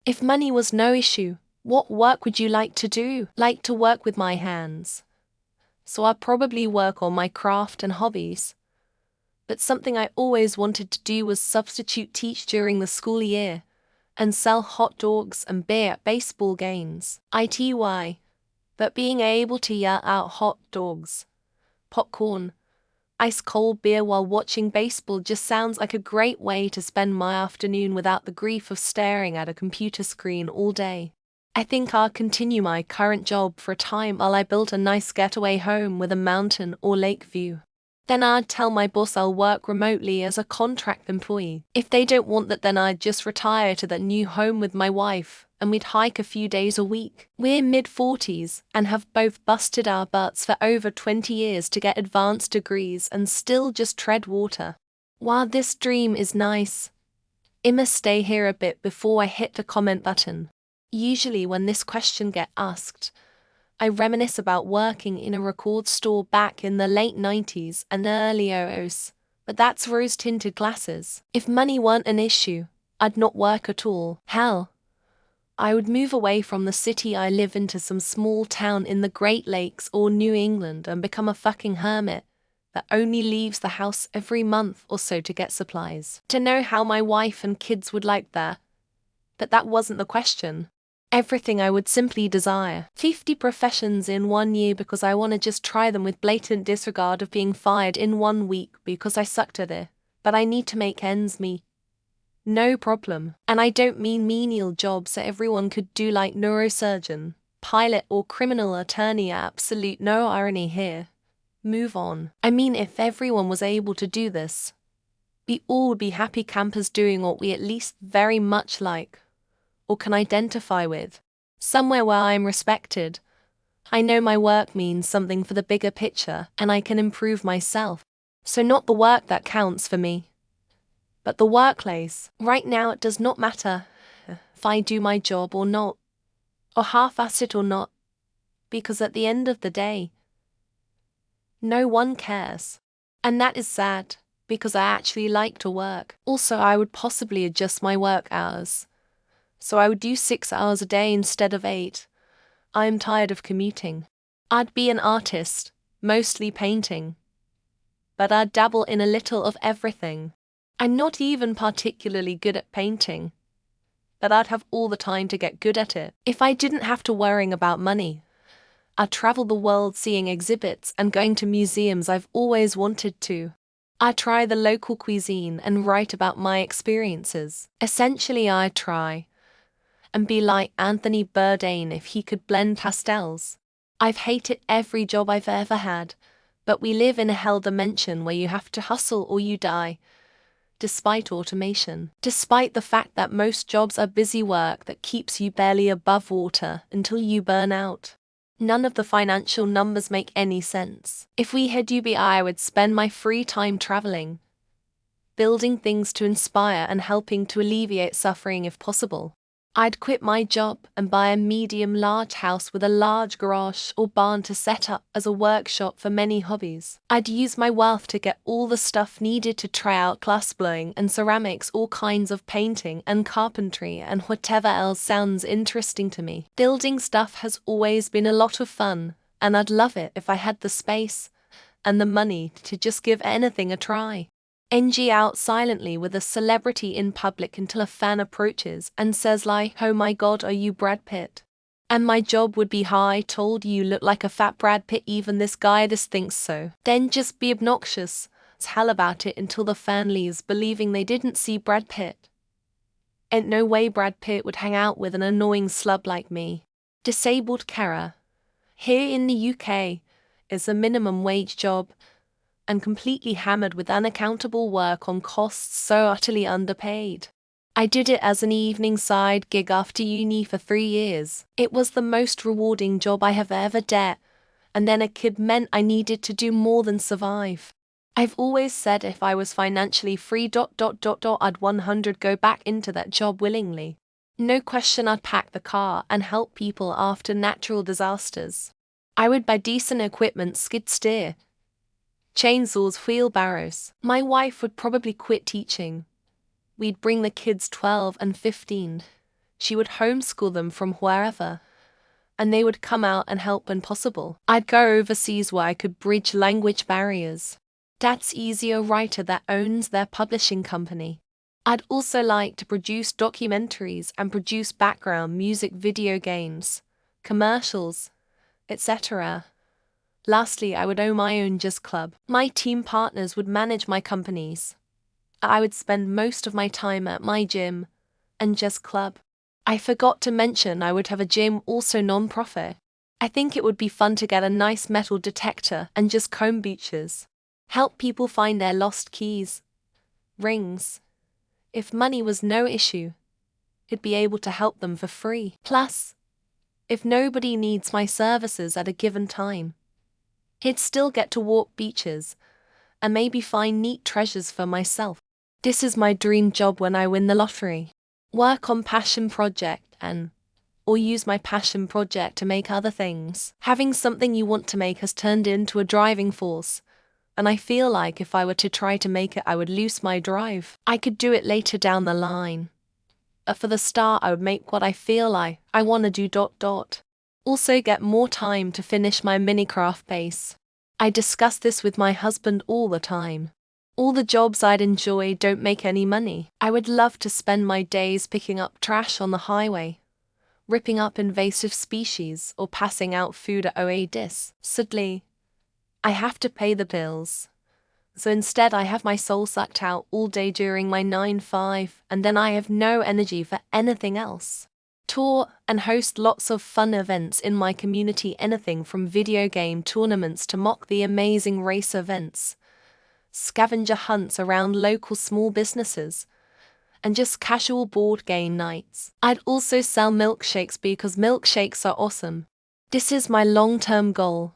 If money was no issue, what work would you like to do? Like to work with my hands. So I'd probably work on my craft and hobbies. But something I always wanted to do was substitute teach during the school year and sell hot dogs and beer at baseball games. ITY. But being able to yell out hot dogs, popcorn, ice cold beer while watching baseball just sounds like a great way to spend my afternoon without the grief of staring at a computer screen all day. I think I'll continue my current job for a time while I build a nice getaway home with a mountain or lake view. Then I'd tell my boss I'll work remotely as a contract employee. If they don't want that, then I'd just retire to that new home with my wife, and we'd hike a few days a week. We're mid-40s and have both busted our butts for over 20 years to get advanced degrees and still just tread water. While this dream is nice, I must stay here a bit before I hit the comment button. Usually when this question gets asked, I reminisce about working in a record store back in the late 90s and early 00s, but that's rose-tinted glasses. If money weren't an issue, I'd not work at all. Hell, I would move away from the city I live in to some small town in the Great Lakes or New England and become a fucking hermit that only leaves the house every month or so to get supplies. To know how my wife and kids would like that. But that wasn't the question. Everything I would simply desire. 50 professions in 1 year because I want to just try them with blatant disregard of being fired in 1 week because I sucked at it. But I need to make ends meet. No problem. And I don't mean menial jobs that everyone could do like neurosurgeon, pilot or criminal attorney. Absolute no irony here. Move on. I mean if everyone was able to do this, we all would be happy campers doing what we at least very much like or can identify with. Somewhere where I'm respected. I know my work means something for the bigger picture and I can improve myself. So not the work that counts for me, but the workplace. Right now it does not matter if I do my job or not, or half-ass it or not, because at the end of the day, no one cares. And that is sad, because I actually like to work. Also, I would possibly adjust my work hours. So I would do 6 hours a day instead of 8. I am tired of commuting. I'd be an artist, mostly painting. But I'd dabble in a little of everything. I'm not even particularly good at painting. But I'd have all the time to get good at it. If I didn't have to worry about money, I'd travel the world seeing exhibits and going to museums I've always wanted to. I'd try the local cuisine and write about my experiences. Essentially, I'd try and be like Anthony Bourdain if he could blend pastels. I've hated every job I've ever had, but we live in a hell dimension where you have to hustle or you die, despite automation. Despite the fact that most jobs are busy work that keeps you barely above water until you burn out. None of the financial numbers make any sense. If we had UBI, I would spend my free time traveling, building things to inspire and helping to alleviate suffering if possible. I'd quit my job and buy a medium-large house with a large garage or barn to set up as a workshop for many hobbies. I'd use my wealth to get all the stuff needed to try out glassblowing and ceramics, all kinds of painting and carpentry and whatever else sounds interesting to me. Building stuff has always been a lot of fun, and I'd love it if I had the space and the money to just give anything a try. NG out silently with a celebrity in public until a fan approaches and says like, "Oh my god, are you Brad Pitt?" And my job would be, "Hi, told you look like a fat Brad Pitt, even this guy just thinks so." Then just be obnoxious as hell about it until the fan leaves believing they didn't see Brad Pitt. Ain't no way Brad Pitt would hang out with an annoying slub like me. Disabled carer. Here in the UK is a minimum wage job, and completely hammered with unaccountable work on costs, so utterly underpaid. I did it as an evening side gig after uni for 3 years. It was the most rewarding job I have ever done, and then a kid meant I needed to do more than survive. I've always said if I was financially free I'd 100 go back into that job willingly. No question, I'd pack the car and help people after natural disasters. I would buy decent equipment, skid steer, chainsaws, wheelbarrows. My wife would probably quit teaching. We'd bring the kids 12 and 15 She would homeschool them from wherever, and they would come out and help when possible. I'd go overseas where I could bridge language barriers. Dad's easier writer that owns their publishing company. I'd also like to produce documentaries and produce background music, video games, commercials, etc. Lastly, I would own my own jazz club. My team partners would manage my companies. I would spend most of my time at my gym and jazz club. I forgot to mention I would have a gym, also non-profit. I think it would be fun to get a nice metal detector and just comb beaches. Help people find their lost keys, rings. If money was no issue, I'd be able to help them for free. Plus, if nobody needs my services at a given time, I'd still get to walk beaches and maybe find neat treasures for myself. This is my dream job when I win the lottery. Work on passion project or use my passion project to make other things. Having something you want to make has turned into a driving force, and I feel like if I were to try to make it, I would lose my drive. I could do it later down the line. But for the start, I would make what I feel like I want to do. Also get more time to finish my Minecraft base. I discuss this with my husband all the time. All the jobs I'd enjoy don't make any money. I would love to spend my days picking up trash on the highway, ripping up invasive species, or passing out food at Oasis. Sadly, I have to pay the bills. So instead I have my soul sucked out all day during my 9-5, and then I have no energy for anything else. Tour and host lots of fun events in my community, anything from video game tournaments to mock the amazing race events, scavenger hunts around local small businesses, and just casual board game nights. I'd also sell milkshakes because milkshakes are awesome. This is my long-term goal.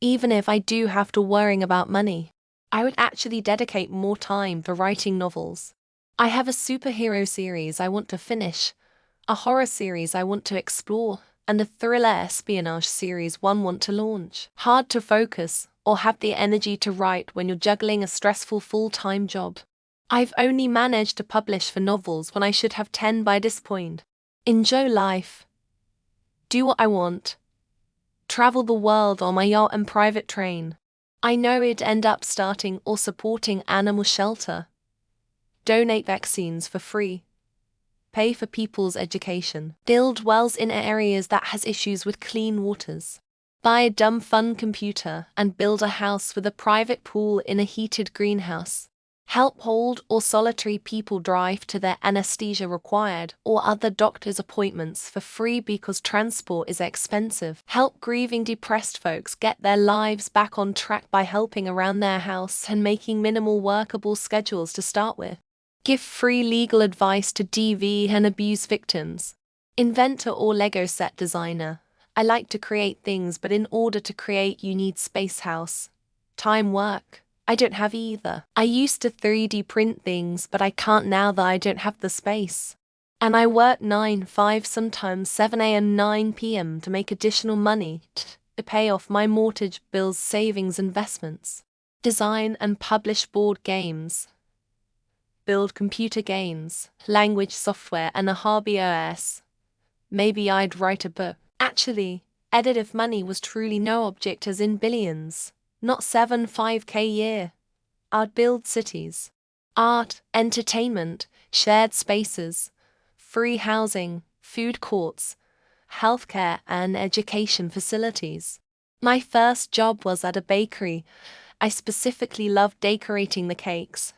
Even if I do have to worry about money, I would actually dedicate more time for writing novels. I have a superhero series I want to finish, a horror series I want to explore, and a thriller espionage series I want to launch. Hard to focus or have the energy to write when you're juggling a stressful full-time job. I've only managed to publish 4 novels when I should have 10 by this point. Enjoy life. Do what I want. Travel the world on my yacht and private train. I know I'd end up starting or supporting animal shelter. Donate vaccines for free. Pay for people's education. Build wells in areas that has issues with clean waters. Buy a dumb fun computer and build a house with a private pool in a heated greenhouse. Help old or solitary people drive to their anesthesia required or other doctor's appointments for free because transport is expensive. Help grieving depressed folks get their lives back on track by helping around their house and making minimal workable schedules to start with. Give free legal advice to DV and abuse victims. Inventor or Lego set designer. I like to create things, but in order to create you need space, house, time, work. I don't have either. I used to 3D print things, but I can't now that I don't have the space. And I work 9-5, sometimes 7 a.m. 9 p.m. to make additional money to pay off my mortgage, bills, savings, investments. Design and publish board games. Build computer games, language software, and a hobby OS. Maybe I'd write a book. Actually, edit if money was truly no object, as in billions, not 5K a year. I'd build cities. Art, entertainment, shared spaces, free housing, food courts, healthcare and education facilities. My first job was at a bakery. I specifically loved decorating the cakes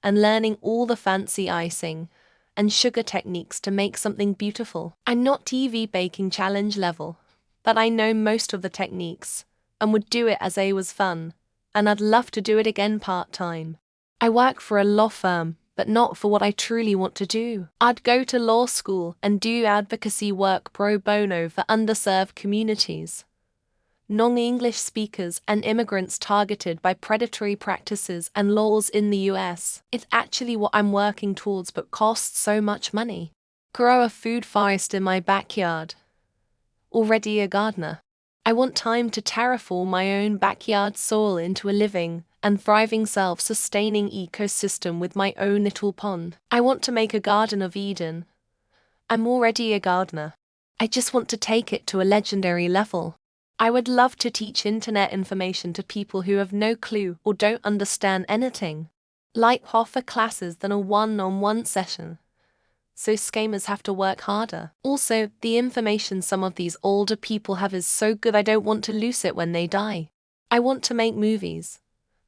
and learning all the fancy icing and sugar techniques to make something beautiful. I'm not TV baking challenge level, but I know most of the techniques and would do it as it was fun, and I'd love to do it again part-time. I work for a law firm, but not for what I truly want to do. I'd go to law school and do advocacy work pro bono for underserved communities, non-English speakers and immigrants targeted by predatory practices and laws in the US. It's actually what I'm working towards, but costs so much money. Grow a food forest in my backyard. Already a gardener. I want time to terraform my own backyard soil into a living and thriving self-sustaining ecosystem with my own little pond. I want to make a Garden of Eden, I'm already a gardener. I just want to take it to a legendary level. I would love to teach internet information to people who have no clue or don't understand anything. Like offer classes than a one-on-one session. So scammers have to work harder. Also, the information some of these older people have is so good I don't want to lose it when they die. I want to make movies.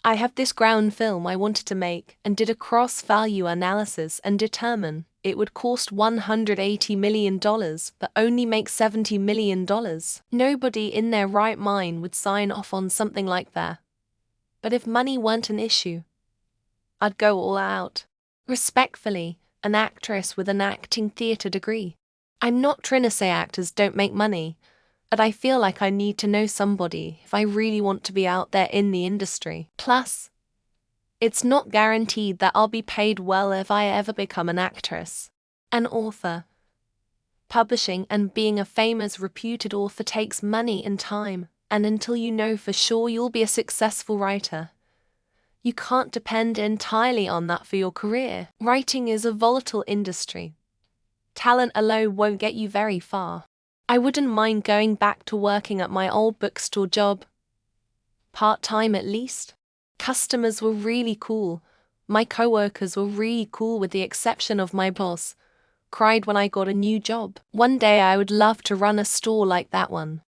I have this ground film I wanted to make and did a cross-value analysis and determine it would cost $180 million but only make $70 million. Nobody in their right mind would sign off on something like that. But if money weren't an issue, I'd go all out. Respectfully, an actress with an acting theatre degree. I'm not trying to say actors don't make money, but I feel like I need to know somebody if I really want to be out there in the industry. Plus, it's not guaranteed that I'll be paid well if I ever become an actress. An author. Publishing and being a famous, reputed author takes money and time, and until you know for sure you'll be a successful writer, you can't depend entirely on that for your career. Writing is a volatile industry. Talent alone won't get you very far. I wouldn't mind going back to working at my old bookstore job. Part-time at least. Customers were really cool. My coworkers were really cool with the exception of my boss. Cried when I got a new job. One day I would love to run a store like that one.